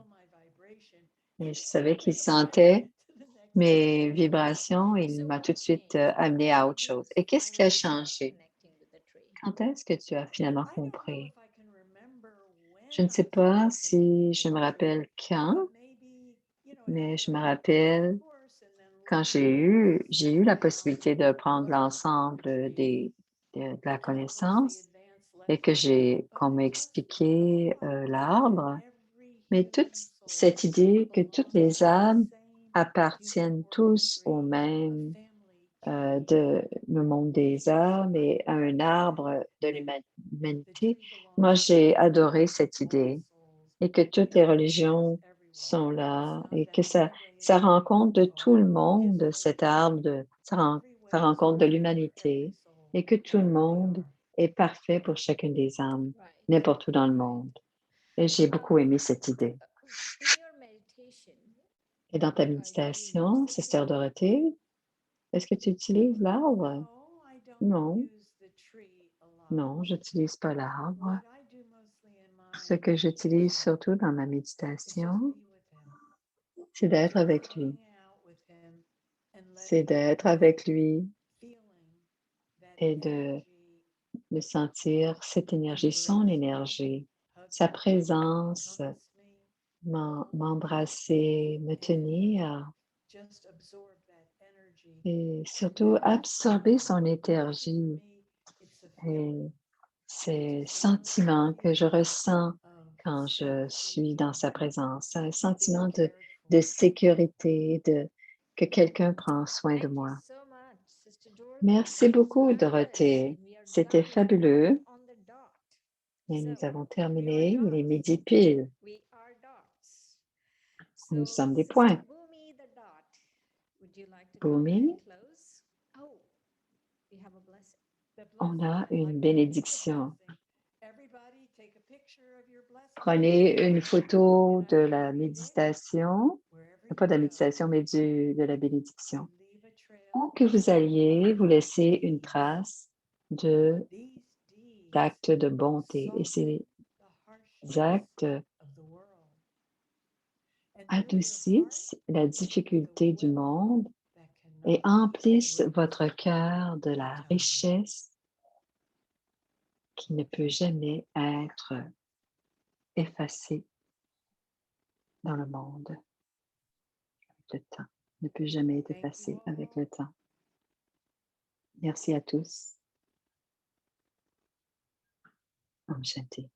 Et je savais qu'il sentait mes vibrations et il m'a tout de suite amené à autre chose. Et qu'est-ce qui a changé? Quand est-ce que tu as finalement compris? Je ne sais pas si je me rappelle quand, mais je me rappelle quand j'ai eu la possibilité de prendre l'ensemble de la connaissance et qu'on m'a expliqué l'arbre, mais toute cette idée que toutes les âmes appartiennent tous au même, le monde des âmes et à un arbre de l'humanité. Moi, j'ai adoré cette idée et que toutes les religions sont là et que ça rend compte de tout le monde, cet arbre, ça rend compte de l'humanité et que tout le monde est parfait pour chacune des âmes, n'importe où dans le monde. Et j'ai beaucoup aimé cette idée. Et dans ta méditation, Sister Dorothée, est-ce que tu utilises l'arbre? Non, non, je n'utilise pas l'arbre. Ce que j'utilise surtout dans ma méditation, c'est d'être avec lui. C'est d'être avec lui et de sentir cette énergie, son énergie, sa présence, encompass me, m'embrasser, me tenir just absorb that energy. et surtout absorber son énergie For me, it's a feeling et ces sentiments que je ressens quand je safety, suis dans sa présence, un sentiment being de cared for. sécurité, que quelqu'un prend soin de Thank you moi. so much, Sister Dorothy. Merci That was beaucoup, fabulous. Dorothée. And we are C'était done fabuleux. on the dot. Et So, nous avons we are terminé. Il est dots. midi pile. We are dots. Nous So, sommes des Sister points. Bhumi the dot, would you like to come Bhumi, and close? Oh, we have a blessing. The on blessing, a I'd une like to give the bénédiction. blessing. Everybody take a picture of your blessing. Prenez une photo And de I la will read it méditation, wherever pas you de la go. méditation, mais de la bénédiction. You leave a trail. Où que vous alliez, vous laissez une trace These deeds d'actes de bonté. Et soften ces the harshness actes of the world. And fill your adoucissent heart la with difficulté the du wealth monde that et cannot be emplissent overtaken. votre cœur de la I'm telling you. richesse qui ne peut jamais être effacée dans le monde avec le temps. Ne peut jamais être Thank you effacée all. avec le temps. Merci à tous. Om Shanti.